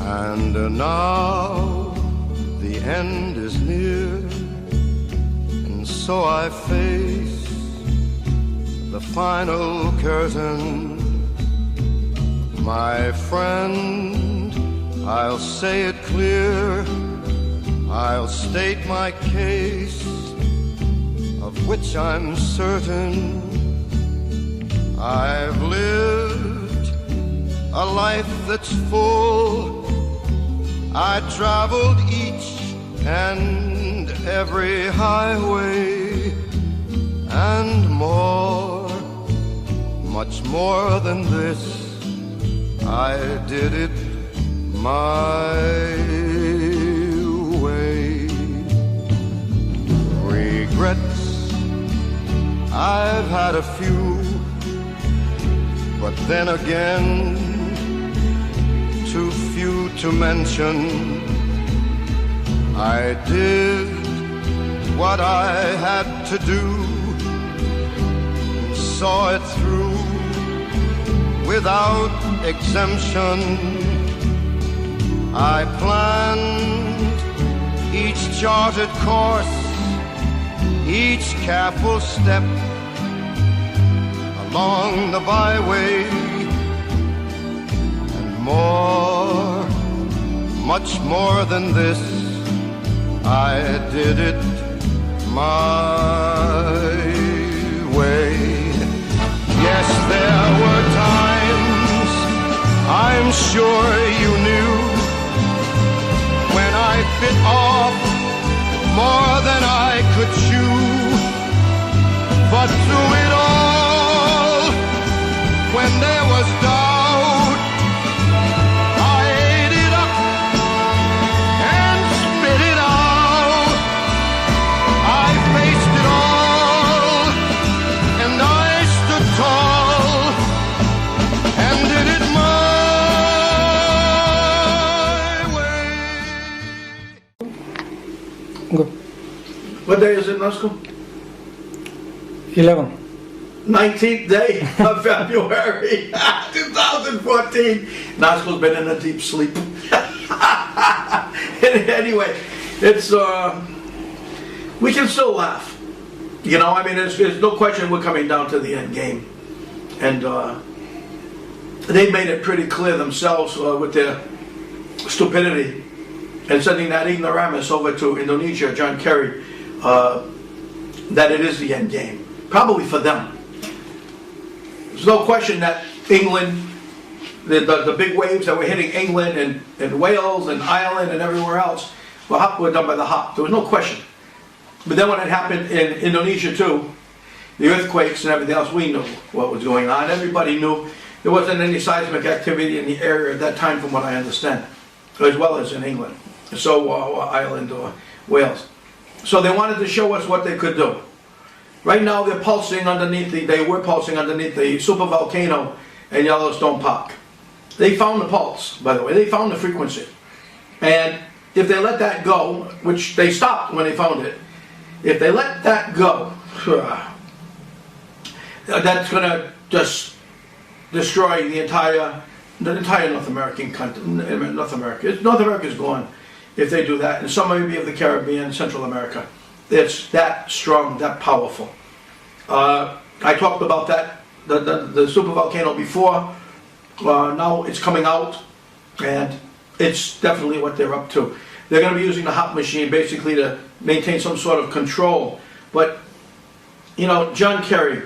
And now the end is near, and so I face the final curtain. My friend, I'll say it clear, I'll state my case, of which I'm certain. I've lived a life that's full. I traveled each and every highway, and more, much more than this, I did it my way. Regrets, I've had a few, but then again, too few to mention. I did what I had to do, saw it through without exemption. I planned each charted course, each careful step along the byway, and more, much more than this, I did it my way. Yes, there were times, I'm sure you knew, when I bit off more than I could chew. But through it all, when there was doubt, I ate it up and spit it out. I faced it all, and I stood tall, and did it my way. Go. What day is it, Nusko? 11. 19th day of February 2014. Nusko's been in a deep sleep. Anyway, it's we can still laugh. You know, I mean, there's no question we're coming down to the end game. And they made it pretty clear themselves with their stupidity and sending that ignoramus over to Indonesia, John Kerry, that it is the end game. Probably for them. There's no question that England, the big waves that were hitting England and Wales and Ireland and everywhere else were done by the Hawk. There was no question. But then when it happened in Indonesia too, the earthquakes and everything else, we knew what was going on. Everybody knew. There wasn't any seismic activity in the area at that time, from what I understand, as well as in England. So Ireland or Wales. So they wanted to show us what they could do. Right now they're pulsing underneath they were pulsing underneath the super volcano in Yellowstone Park. They found the pulse, by the way. They found the frequency. And if they let that go, which they stopped when they found it, if they let that go, that's going to just destroy the entire North American country. North America is gone if they do that, and some maybe of the Caribbean, Central America. It's that strong, that powerful. I talked about that, the supervolcano before. Now it's coming out, and it's definitely what they're up to. They're going to be using the HOP machine basically to maintain some sort of control. But, you know, John Kerry,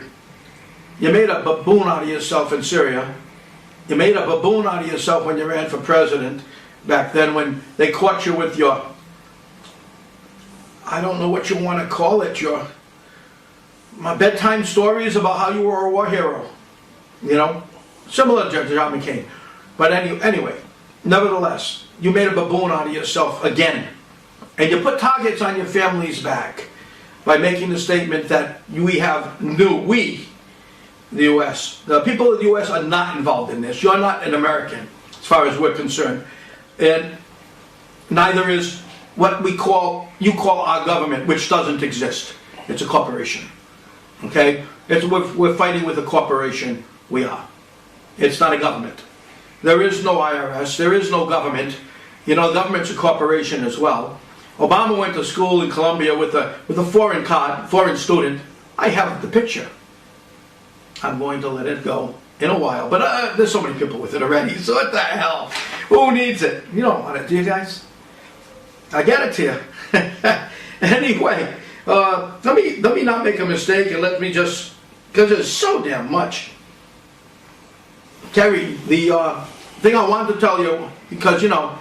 you made a baboon out of yourself in Syria. You made a baboon out of yourself when you ran for president back then, when they caught you with your, I don't know what you want to call it, my bedtime stories about how you were a war hero. You know, similar to John McCain. But anyway, nevertheless, you made a baboon out of yourself again. And you put targets on your family's back by making the statement that we, the U.S., the people of the U.S. are not involved in this. You're not an American, as far as we're concerned. And neither is what you call our government, which doesn't exist. It's a corporation. Okay? We're fighting with a corporation. We are. It's not a government. There is no IRS. There is no government. You know, the government's a corporation as well. Obama went to school in Columbia with a foreign card, foreign student. I have the picture. I'm going to let it go in a while, but there's so many people with it already, so what the hell? Who needs it? You don't want it, do you guys? I get it to you. Anyway, let me not make a mistake, and let me just, because there's so damn much. Terry, the thing I wanted to tell you, because, you know,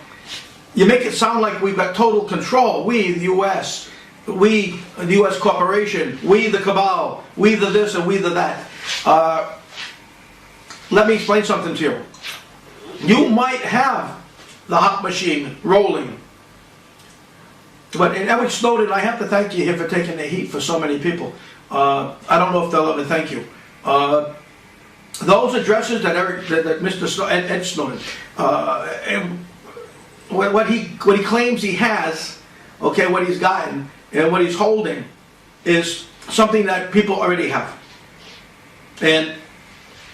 you make it sound like we've got total control. We, the U.S., we, the U.S. corporation, we, the cabal, we, the this and we, the that. Let me explain something to you. You might have the hot machine rolling, but in Eric Snowden, I have to thank you here for taking the heat for so many people. I don't know if they'll ever thank you. Those addresses that Mr. Ed Snowden, and what he claims he has, okay, what he's gotten and what he's holding is something that people already have, and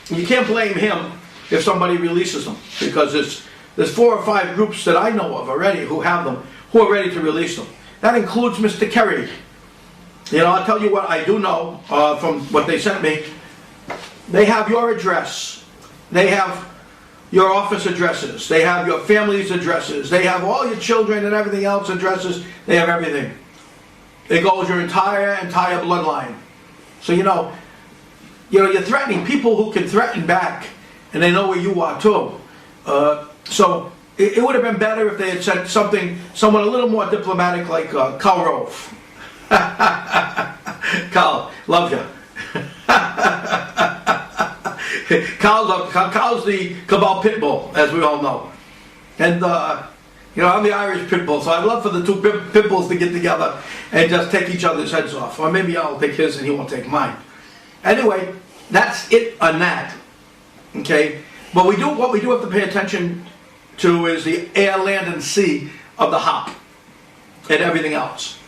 you can't blame him if somebody releases them, because there's 4 or 5 groups that I know of already who have them, who are ready to release them. That includes Mr. Kerry. You know, I'll tell you what I do know from what they sent me. They have your address. They have your office addresses. They have your family's addresses. They have all your children and everything else addresses. They have everything. It goes your entire bloodline. So you're threatening people who can threaten back, and they know where you are too. So it would have been better if they had said someone a little more diplomatic, like Karl Rove. Karl, love you. Carl's the cabal pit bull, as we all know, and I'm the Irish pit bull, so I'd love for the two pit bulls to get together and just take each other's heads off, or maybe I'll take his and he won't take mine. Anyway, that's it on that. Okay, but what we do have to pay attention to is the air, land, and sea of the hop and everything else.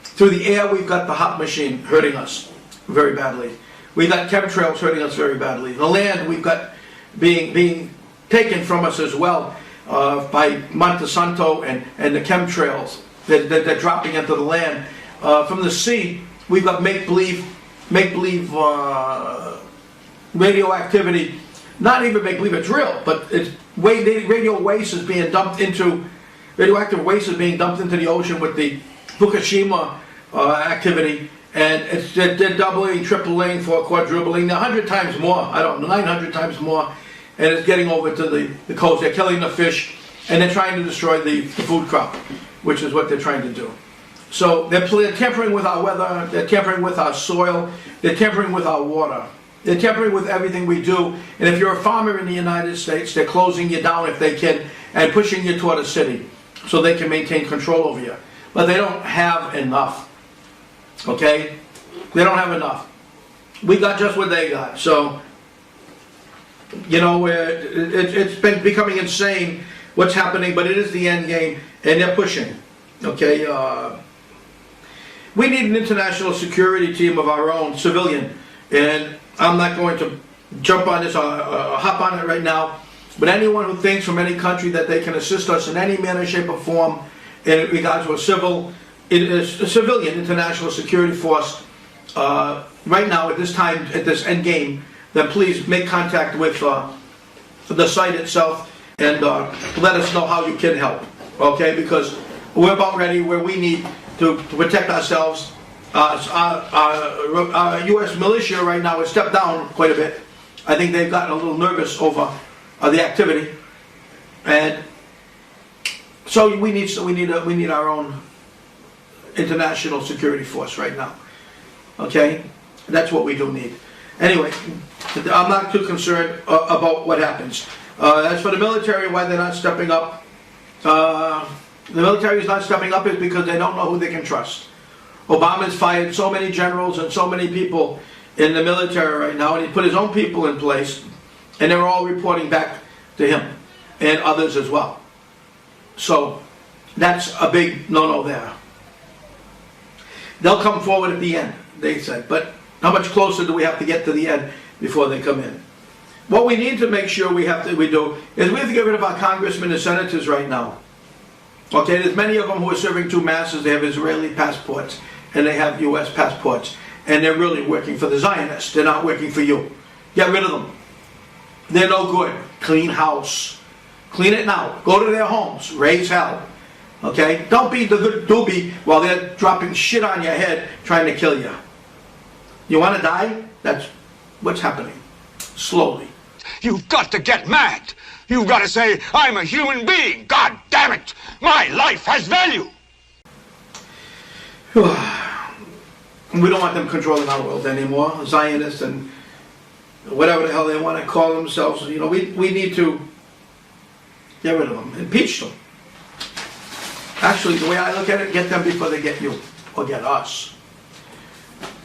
Through the air, we've got the hop machine hurting us very badly. We've got chemtrails hurting us very badly. The land we've got being taken from us as well by Monsanto and the chemtrails that they're dropping into the land. From the sea, we've got make-believe radioactivity. Not even make-believe, it's real, but it's radioactive waste is being dumped into the ocean with the Fukushima activity. And they're doubling, tripling, quadrupling, 100 times more, 900 times more, and it's getting over to the coast. They're killing the fish, and they're trying to destroy the food crop, which is what they're trying to do. So they're tampering with our weather, they're tampering with our soil, they're tampering with our water. They're tampering with everything we do, and if you're a farmer in the United States, they're closing you down if they can, and pushing you toward a city, so they can maintain control over you. But they don't have enough. Okay? They don't have enough. We got just what they got. So, it's been becoming insane what's happening, but it is the end game, and they're pushing. Okay? We need an international security team of our own, civilian, and I'm not going to jump on this or hop on it right now, but anyone who thinks from any country that they can assist us in any manner, shape, or form in regards to a civilian international security force right now at this time, at this end game, then please make contact with the site itself and let us know how you can help, okay? Because we're about ready where we need to protect ourselves. Our U.S. militia right now has stepped down quite a bit. I think they've gotten a little nervous over the activity, and so we need our own international security force right now. Okay, that's what we do need. Anyway, I'm not too concerned about what happens. As for the military, why they're not stepping up, the military is not stepping up is because they don't know who they can trust. Obama's fired so many generals and so many people in the military right now, and he put his own people in place, and they're all reporting back to him and others as well. So that's a big no-no there. They'll come forward at the end, they said, but how much closer do we have to get to the end before they come in? What we need to make sure we do is we have to get rid of our congressmen and senators right now. Okay, there's many of them who are serving two masters. They have Israeli passports and they have U.S. passports. And they're really working for the Zionists. They're not working for you. Get rid of them. They're no good. Clean house. Clean it now. Go to their homes. Raise hell. Okay? Don't be the good doobie while they're dropping shit on your head trying to kill you. You want to die? That's what's happening. Slowly. You've got to get mad. You've got to say, I'm a human being. God damn it. My life has value. We don't want them controlling our world anymore. Zionists and whatever the hell they want to call themselves. You know, we need to get rid of them. Impeach them. Actually, the way I look at it, get them before they get you or get us.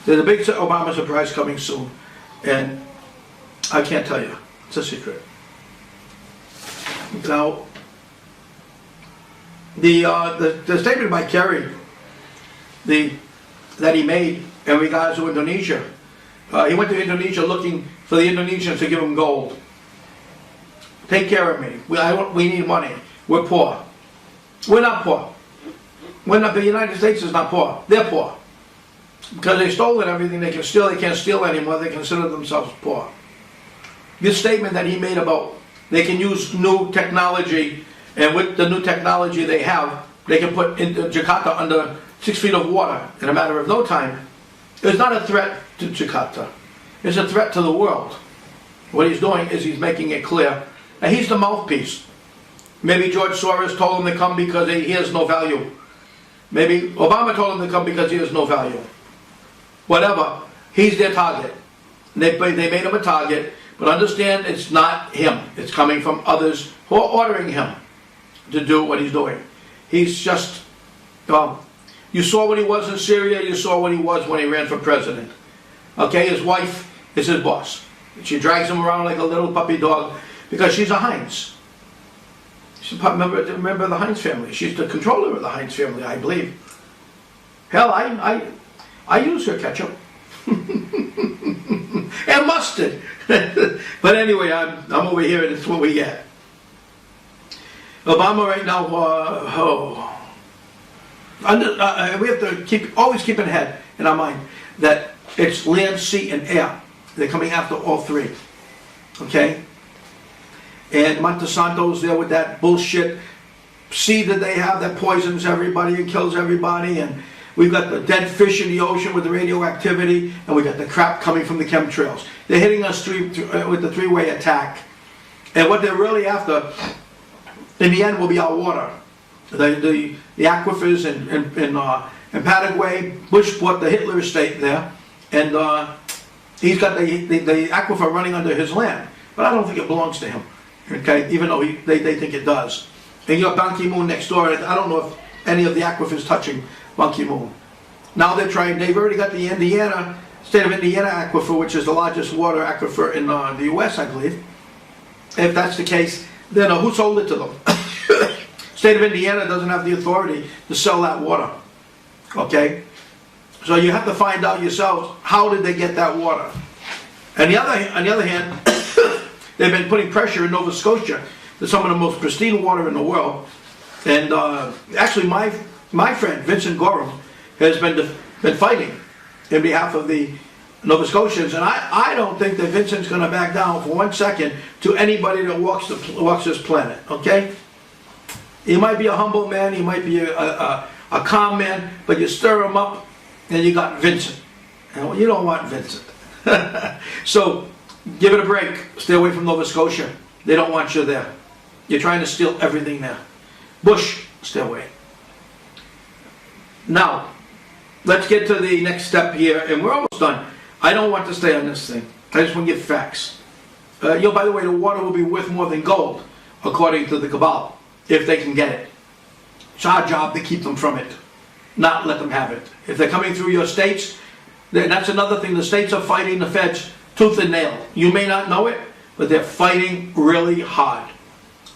There's a big Obama surprise coming soon, and I can't tell you. It's a secret. Now, the statement by Kerry, that he made in regards to Indonesia, he went to Indonesia looking for the Indonesians to give him gold. Take care of me. We need money. We're poor. We're not poor. We're not. The United States is not poor. They're poor. Because they stole everything they can steal. They can't steal anymore. They consider themselves poor. This statement that he made about they can use new technology, and with the new technology they have, they can put into Jakarta under 6 feet of water in a matter of no time. It's not a threat to Jakarta. It's a threat to the world. What he's doing is he's making it clear that he's the mouthpiece. Maybe George Soros told him to come because he has no value. Maybe Obama told him to come because he has no value. Whatever, he's their target. They made him a target, but understand it's not him. It's coming from others who are ordering him to do what he's doing. He's just, you saw what he was in Syria, you saw what he was when he ran for president. Okay, his wife is his boss. She drags him around like a little puppy dog because she's a Heinz. Remember the Heinz family. She's the controller of the Heinz family, I believe. Hell, I use her ketchup. And mustard. But anyway, I'm over here and it's what we get. Obama right now, we have to always keep in head in our mind that it's land, sea, and air. They're coming after all three. Okay? And Monsanto's there with that bullshit seed that they have that poisons everybody and kills everybody. And we've got the dead fish in the ocean with the radioactivity. And we got the crap coming from the chemtrails. They're hitting us with the three-way attack. And what they're really after, in the end, will be our water. The aquifers in Paraguay. Bush bought the Hitler estate there. And he's got the aquifer running under his land. But I don't think it belongs to him. Okay, even though they think it does. And you got Ban Ki-moon next door. I don't know if any of the aquifers touching Ban Ki-moon. Now they've already got the state of Indiana aquifer, which is the largest water aquifer in the U.S., I believe. If that's the case, then who sold it to them? State of Indiana doesn't have the authority to sell that water. Okay? So you have to find out yourselves, how did they get that water? On the other hand, they've been putting pressure in Nova Scotia to some of the most pristine water in the world. And actually, my friend, Vincent Gorham, has been fighting in behalf of the Nova Scotians. And I don't think that Vincent's going to back down for 1 second to anybody that walks this planet. Okay? He might be a humble man, he might be a calm man, but you stir him up and you got Vincent. And you don't want Vincent. So, give it a break. Stay away from Nova Scotia. They don't want you there. You're trying to steal everything there. Bush, stay away. Now, let's get to the next step here, and we're almost done. I don't want to stay on this thing. I just want to give facts. By the way, the water will be worth more than gold, according to the cabal, if they can get it. It's our job to keep them from it, not let them have it. If they're coming through your states, that's another thing. The states are fighting the feds tooth and nail. You may not know it, but they're fighting really hard.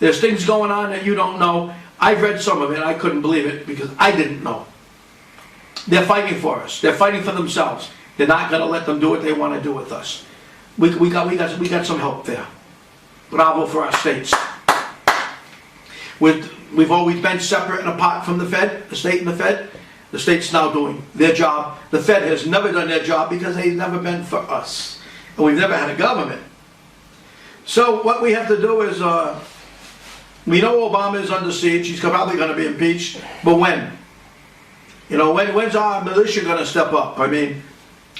There's things going on that you don't know. I've read some of it. I couldn't believe it because I didn't know. They're fighting for us. They're fighting for themselves. They're not going to let them do what they want to do with us. We got some help there. Bravo for our states. We've always been separate and apart from the Fed, the state and the Fed. The state's now doing their job. The Fed has never done their job because they've never been for us. And we've never had a government. So what we have to do is, we know Obama is under siege. He's probably going to be impeached. But when? You know, when's our militia going to step up? I mean,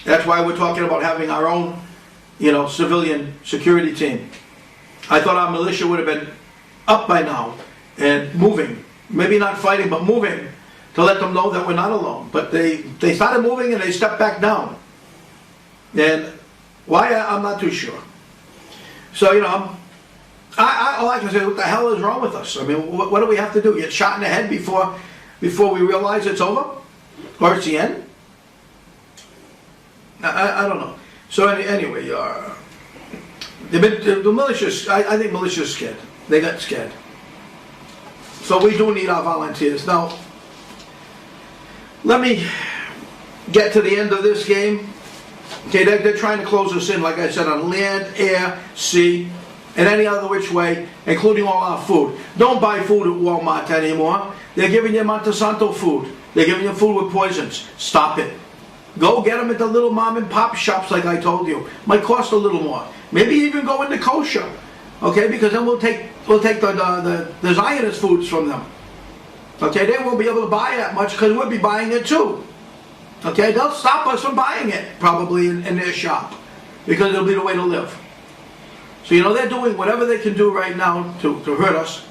that's why we're talking about having our own, you know, civilian security team. I thought our militia would have been up by now and moving. Maybe not fighting, but moving to let them know that we're not alone. But they started moving and they stepped back down. And why, I'm not too sure. So, you know, all I can say, what the hell is wrong with us? I mean, what do we have to do? Get shot in the head before we realize it's over? Or it's the end? I don't know. So anyway, the militia, I think militia's scared. They got scared. So we do need our volunteers. Now, let me get to the end of this game. Okay, they're trying to close us in, like I said, on land, air, sea, and any other which way, including all our food. Don't buy food at Walmart anymore. They're giving you Monsanto food. They're giving you food with poisons. Stop it. Go get them at the little mom and pop shops, like I told you. Might cost a little more. Maybe even go into kosher. Okay, because then we'll take the Zionist foods from them. Okay, they won't be able to buy that much because we'll be buying it too. Okay, they'll stop us from buying it probably in their shop because it'll be the way to live. So, you know, they're doing whatever they can do right now to hurt us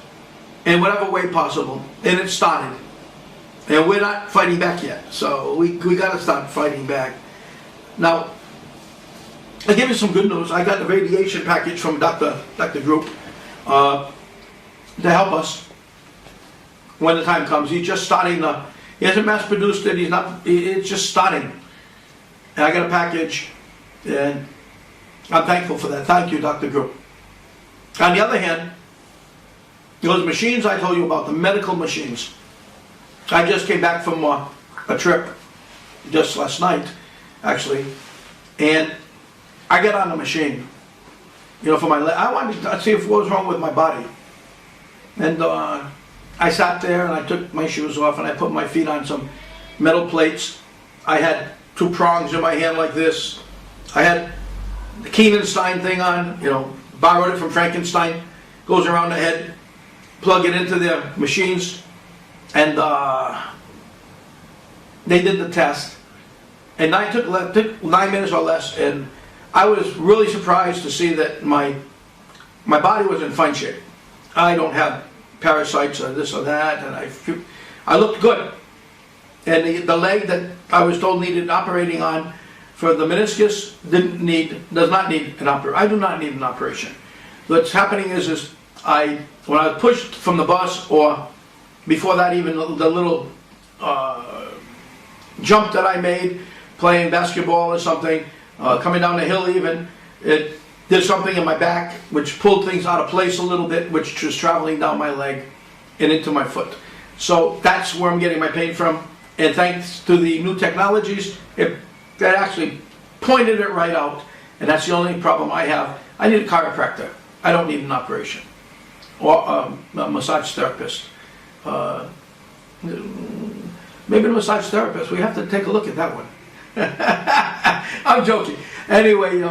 in whatever way possible. And it started. And we're not fighting back yet. So we got to start fighting back. Now, I'll give you some good news. I got the radiation package from Dr. Group to help us when the time comes. He's just starting he hasn't mass produced it. It's just starting. And I got a package, and I'm thankful for that. Thank you, Dr. Group. On the other hand, those machines I told you about, the medical machines. I just came back from a trip just last night, actually, and I got on the machine, you know, for my leg. I wanted to see what was wrong with my body. And I sat there and I took my shoes off and I put my feet on some metal plates. I had 2 prongs in my hand like this. I had the KEENAN thing on, you know, borrowed it from Frankenstein. Goes around the head, plug it into their machines, and they did the test. And it took 9 minutes or less, and I was really surprised to see that my body was in fine shape. I don't have parasites or this or that, and I looked good. And the leg that I was told needed operating on for the meniscus does not need an operation. I do not need an operation. What's happening is when I was pushed from the bus, or before that even the little jump that I made playing basketball or something, coming down the hill even, it did something in my back which pulled things out of place a little bit, which was traveling down my leg and into my foot. So that's where I'm getting my pain from. And thanks to the new technologies, it actually pointed it right out. And that's the only problem I have. I need a chiropractor. I don't need an operation. Or a massage therapist. Maybe a massage therapist. We have to take a look at that one. I'm joking. Anyway,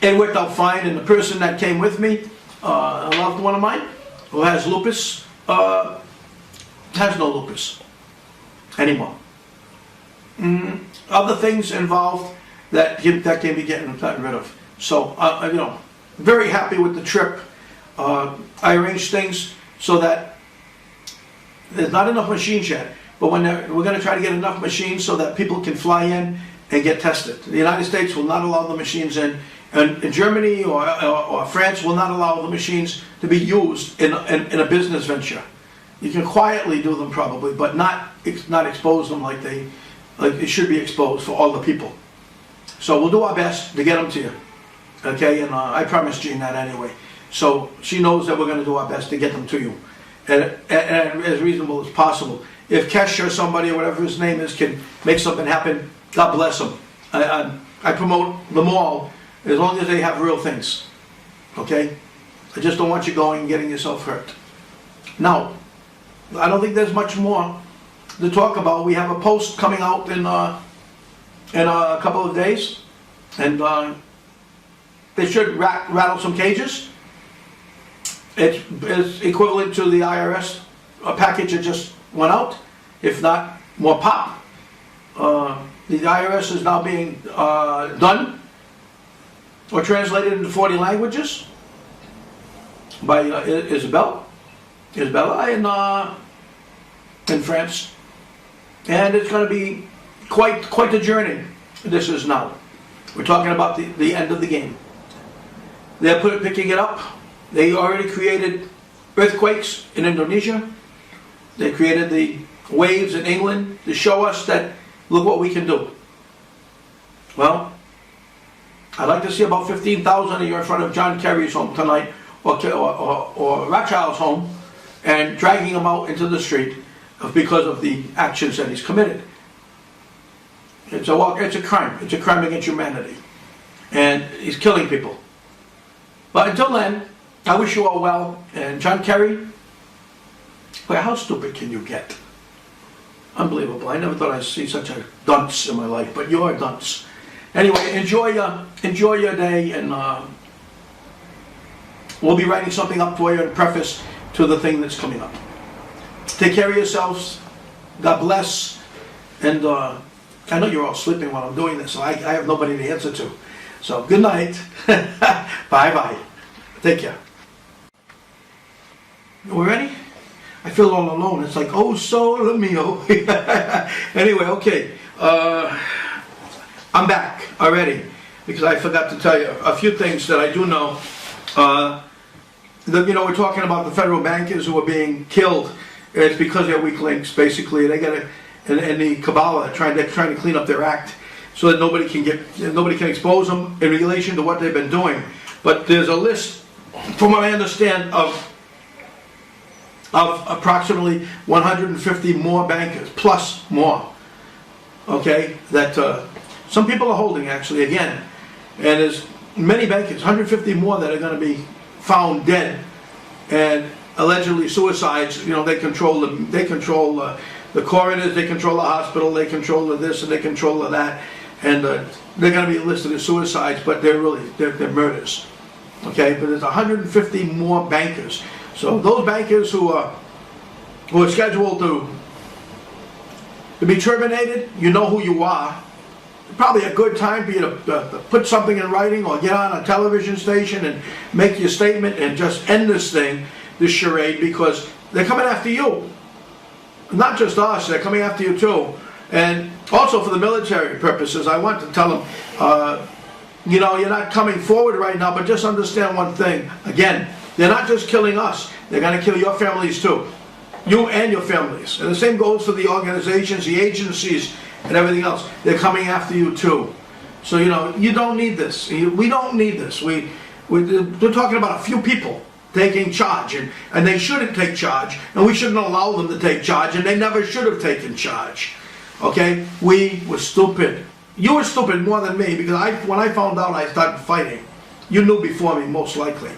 it worked out fine, and the person that came with me, a loved one of mine, who has lupus, has no lupus anymore. Other things involved that can be gotten rid of. So, you know, very happy with the trip. I arranged things so that there's not enough machines yet, but we're going to try to get enough machines so that people can fly in and get tested. The United States will not allow the machines in, and Germany or France will not allow the machines to be used in a business venture. You can quietly do them probably, but not expose them like it should be exposed for all the people. So we'll do our best to get them to you. Okay, and I promised Jean that anyway. So she knows that we're going to do our best to get them to you, and as reasonable as possible. If Kesh or somebody or whatever his name is can make something happen, God bless them. I promote them all as long as they have real things. Okay, I just don't want you going and getting yourself hurt. Now, I don't think there's much more to talk about. We have a post coming out in a couple of days, and they should rattle some cages. It's equivalent to the IRS package that just went out, if not more pop. The IRS is now being done or translated into 40 languages by Isabella in France, and it's going to be quite the journey. This is now. We're talking about the end of the game. They're picking it up. They already created earthquakes in Indonesia. They created the waves in England to show us that, look what we can do. Well, I'd like to see about 15,000 of you in front of John Kerry's home tonight, or Rothschild's home, and dragging him out into the street because of the actions that he's committed. It's a crime. It's a crime against humanity. And he's killing people. But until then, I wish you all well. And John Kerry, well, how stupid can you get? Unbelievable. I never thought I'd see such a dunce in my life, but you're a dunce. Anyway, enjoy your day, and we'll be writing something up for you in preface to the thing that's coming up. Take care of yourselves. God bless. And I know you're all sleeping while I'm doing this, so I have nobody to answer to. So good night. Bye-bye. Take care. We ready? I feel all alone. It's like, oh, sole mio. Anyway, okay. I'm back already because I forgot to tell you a few things that I do know. We're talking about the federal bankers who are being killed. It's because they're weak links, basically. They got in the Kabbalah trying to clean up their act so that nobody can expose them in relation to what they've been doing. But there's a list, from what I understand, of approximately 150 more bankers, plus more, okay, that some people are holding, actually, again. And there's many bankers, 150 more that are going to be found dead and allegedly suicides. They control the coroners, they control the hospital, they control the this and they control the that, and they're going to be listed as suicides, but they're murders. Okay, but there's 150 more bankers. So those bankers who are scheduled to be terminated, you know who you are. Probably a good time for you to put something in writing or get on a television station and make your statement and just end this thing, this charade, because they're coming after you. Not just us, they're coming after you too. And also for the military purposes, I want to tell them, you're not coming forward right now, but just understand one thing. Again, they're not just killing us, they're going to kill your families too. You and your families. And the same goes for the organizations, the agencies, and everything else. They're coming after you too. So, you don't need this. We don't need this. We're talking about a few people taking charge, and they shouldn't take charge, and we shouldn't allow them to take charge, and they never should have taken charge. Okay? We were stupid. You were stupid more than me, because when I found out, I started fighting. You knew before me, most likely.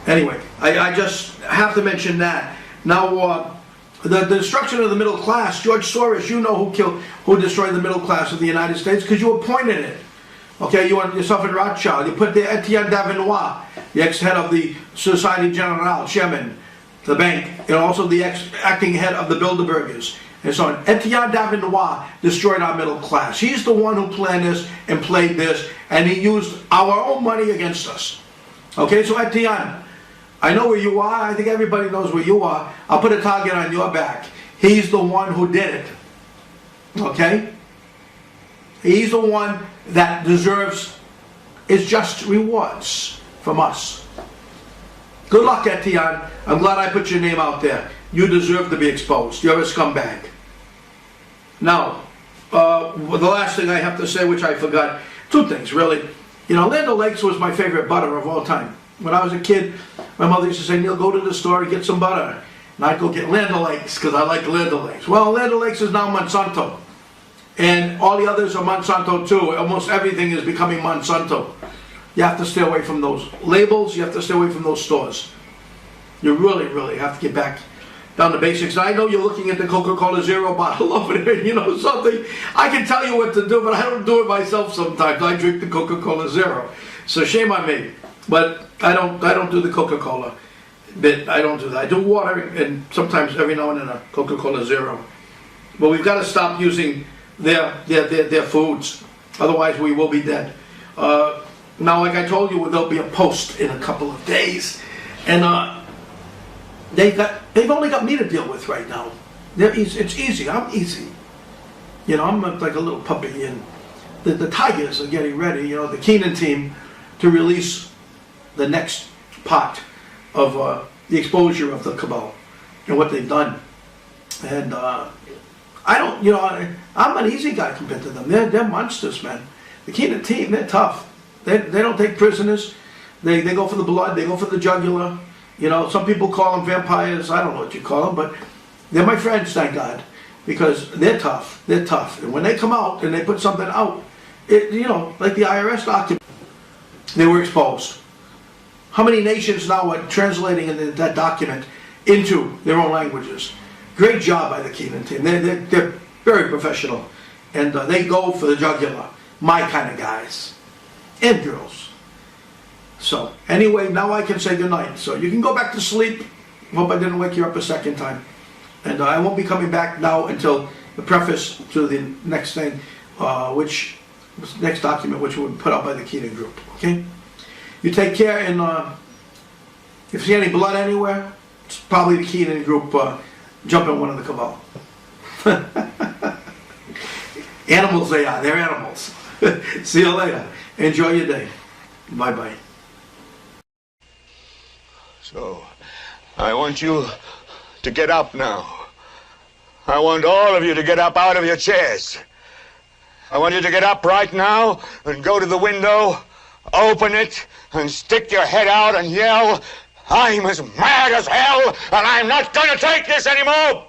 Anyway, I just have to mention that. Now, the destruction of the middle class, George Soros, you know who destroyed the middle class of the United States, because you appointed it. Okay, you yourself in Rothschild. You put the Etienne Davinois, the ex-head of the Société Générale, chairman, the bank, and also the ex-acting head of the Bilderbergers, and so on. Etienne Davinois destroyed our middle class. He's the one who planned this and played this, and he used our own money against us. Okay, so Etienne, I know where you are. I think everybody knows where you are. I'll put a target on your back. He's the one who did it. Okay? He's the one that deserves his just rewards from us. Good luck, Etienne. I'm glad I put your name out there. You deserve to be exposed. You're a scumbag. Now, the last thing I have to say, which I forgot, two things, really. Land O'Lakes was my favorite butter of all time. When I was a kid, my mother used to say, Neil, go to the store and get some butter. And I'd go get Land O'Lakes because I like Land O'Lakes. Well, Land O'Lakes is now Monsanto. And all the others are Monsanto too. Almost everything is becoming Monsanto. You have to stay away from those labels. You have to stay away from those stores. You really, really have to get back down to basics. I know you're looking at the Coca-Cola Zero bottle over there, you know something. I can tell you what to do, but I don't do it myself sometimes. I drink the Coca-Cola Zero. So shame on me. But I don't do the Coca-Cola bit. I don't do that. I do water and sometimes every now and then a Coca-Cola Zero. But we've got to stop using their foods. Otherwise we will be dead. Now, like I told you, there'll be a post in a couple of days. And they've only got me to deal with right now. It's easy. I'm easy. You know, I'm like a little puppy. And the Tigers are getting ready, you know, the Keenan team, to release the next part of the exposure of the cabal and what they've done. And I don't, you know, I'm an easy guy compared to them. They're monsters, man. The Keenan team, they're tough. They don't take prisoners. They go for the blood. They go for the jugular. You know, some people call them vampires. I don't know what you call them, but they're my friends, thank God, because they're tough. They're tough. And when they come out and they put something out, you know, like the IRS document, they were exposed. How many nations now are translating that document into their own languages? Great job by the Keenan team. They're very professional. And they go for the jugular. My kind of guys. And girls. So, anyway, now I can say goodnight. So, you can go back to sleep. Hope I didn't wake you up a second time. And I won't be coming back now until the preface to the next thing, next document, which will be put out by the Keenan Group. Okay? You take care, and if you see any blood anywhere, it's probably the Keenan Group jumping one of the cabal. Animals they are. They're animals. See you later. Enjoy your day. Bye-bye. So, I want you to get up now. I want all of you to get up out of your chairs. I want you to get up right now and go to the window, open it, and stick your head out and yell, "I'm as mad as hell, and I'm not going to take this anymore!"